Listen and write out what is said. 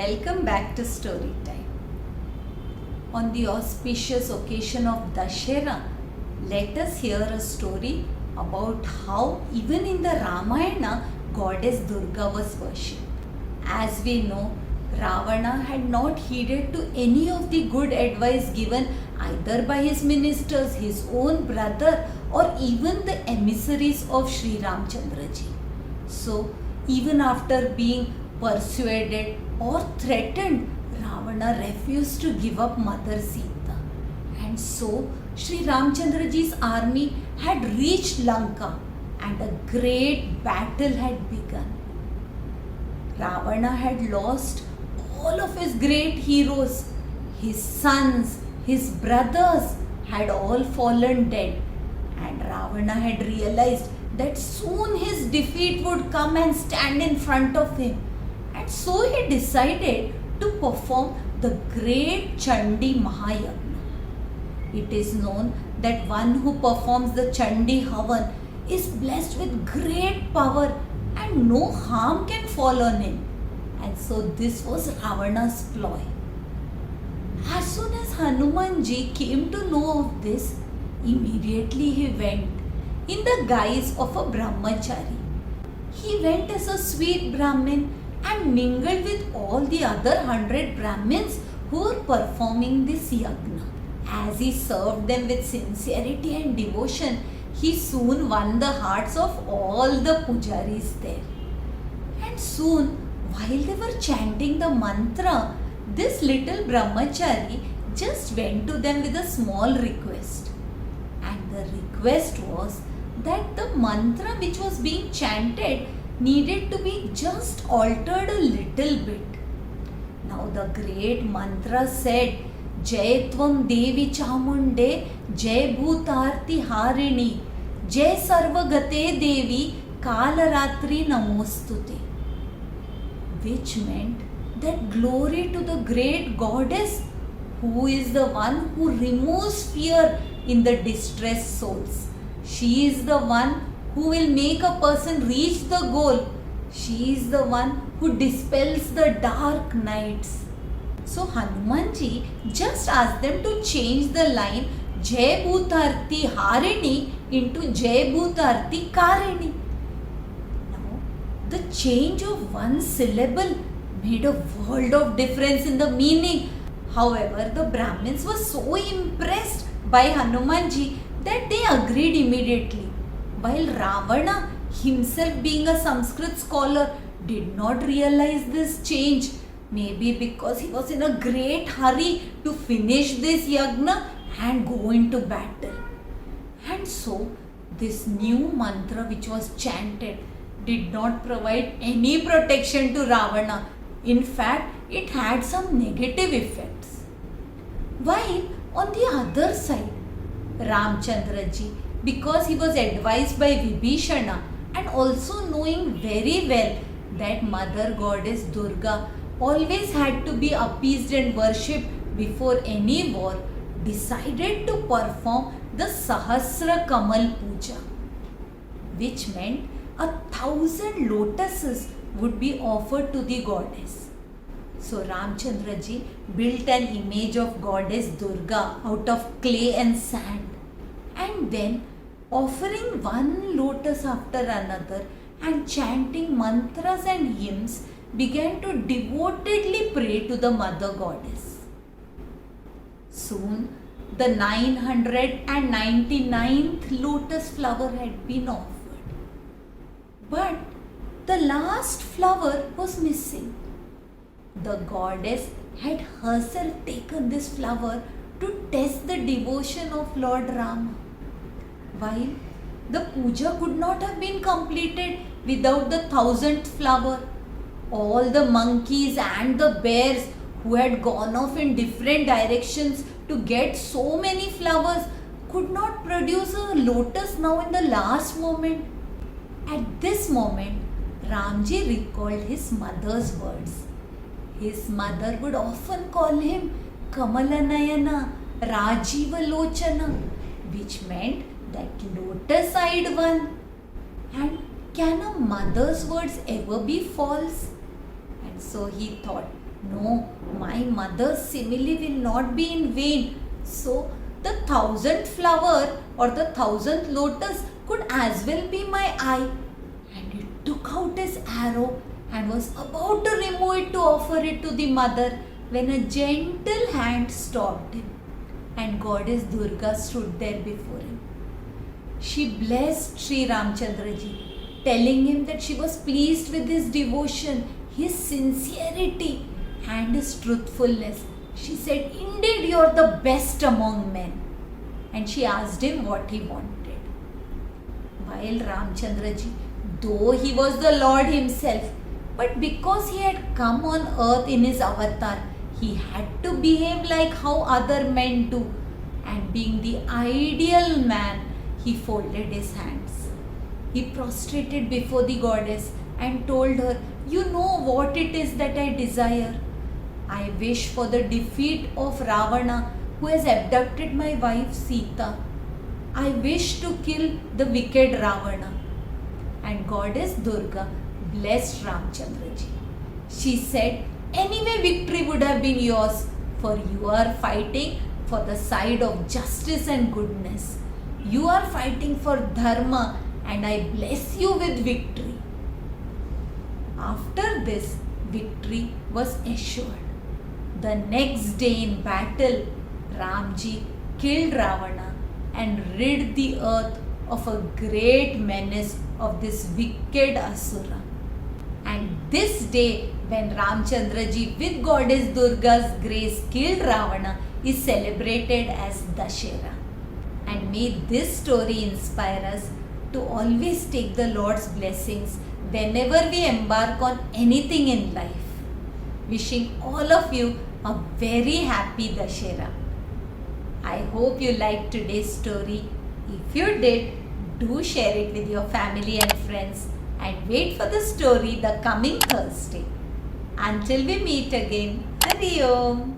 Welcome back to Story Time. On the auspicious occasion of Dashera, let us hear a story about how even in the Ramayana, goddess Durga was worshipped. As we know, Ravana had not heeded to any of the good advice given either by his ministers, his own brother, or even the emissaries of Sri Ramchandra ji. So, even after being persuaded or threatened, Ravana refused to give up Mother Sita. And so, Sri Ramchandra ji's army had reached Lanka and a great battle had begun. Ravana had lost all of his great heroes. His sons, his brothers had all fallen dead, and Ravana had realized that soon his defeat would come and stand in front of him. And so he decided to perform the great Chandi Mahayagna. It is known that one who performs the Chandi Havan is blessed with great power and no harm can fall on him. And so this was Ravana's ploy. As soon as Hanumanji came to know of this, immediately he went in the guise of a brahmachari. He went as a sweet Brahmin and mingled with all the other 100 Brahmins who were performing this yagna. As he served them with sincerity and devotion, he soon won the hearts of all the pujaris there. And soon, while they were chanting the mantra, this little brahmachari just went to them with a small request. And the request was that the mantra which was being chanted needed to be just altered a little bit. Now the great mantra said, Jai Tvam Devi Chamunde, Jai Bhutarti Harini, Jai Sarvagate Devi Kalaratri Namostute. Which meant that glory to the great goddess who is the one who removes fear in the distressed souls. She is the one who will make a person reach the goal. She is the one who dispels the dark nights. So Hanumanji just asked them to change the line Jai Bhutarti Harini into Jai Bhutarti Karini. Now, the change of one syllable made a world of difference in the meaning. However, the Brahmins were so impressed by Hanumanji that they agreed immediately. While Ravana, himself being a Sanskrit scholar, did not realize this change, maybe because he was in a great hurry to finish this yagna and go into battle. And so, this new mantra which was chanted did not provide any protection to Ravana. In fact, it had some negative effects. While on the other side, Ramchandra ji, because he was advised by Vibhishana and also knowing very well that Mother Goddess Durga always had to be appeased and worshipped before any war, decided to perform the Sahasra Kamal Puja, which meant 1,000 lotuses would be offered to the goddess. So Ramchandra ji built an image of goddess Durga out of clay and sand, and then offering one lotus after another and chanting mantras and hymns began to devotedly pray to the mother goddess. Soon the 999th lotus flower had been offered, but the last flower was missing. The goddess had herself taken this flower to test the devotion of Lord Rama. While the puja could not have been completed without the 1,000th flower, all the monkeys and the bears who had gone off in different directions to get so many flowers could not produce a lotus now in the last moment. At this moment, Ramji recalled his mother's words. His mother would often call him Kamalanayana, Rajiva Lochana, which meant that lotus-eyed one. And can a mother's words ever be false? And so he thought, No, my mother's simile will not be in vain. So, the thousandth flower or the thousandth lotus could as well be my eye. And he took out his arrow and was about to remove it to offer it to the mother when a gentle hand stopped him. And Goddess Durga stood there before him. She blessed Sri Ramchandraji, telling him that she was pleased with his devotion, his sincerity, and his truthfulness. She said, "Indeed, you are the best among men." And she asked him what he wanted. While Ramchandraji, though he was the Lord himself, but because he had come on earth in his avatar, he had to behave like how other men do. And being the ideal man, he folded his hands. He prostrated before the goddess and told her, "You know what it is that I desire. I wish for the defeat of Ravana, who has abducted my wife Sita. I wish to kill the wicked Ravana." And Goddess Durga blessed Ramchandraji. She said, "Anyway, victory would have been yours, for you are fighting for the side of justice and goodness. You are fighting for dharma, and I bless you with victory." After this, victory was assured. The next day in battle, Ramji killed Ravana and rid the earth of a great menace of this wicked Asura. And this day, when Ramchandraji with Goddess Durga's grace killed Ravana, is celebrated as Dashera. And may this story inspire us to always take the Lord's blessings whenever we embark on anything in life. Wishing all of you a very happy Dashera. I hope you liked today's story. If you did, do share it with your family and friends and wait for the story the coming Thursday. Until we meet again, Hari Om.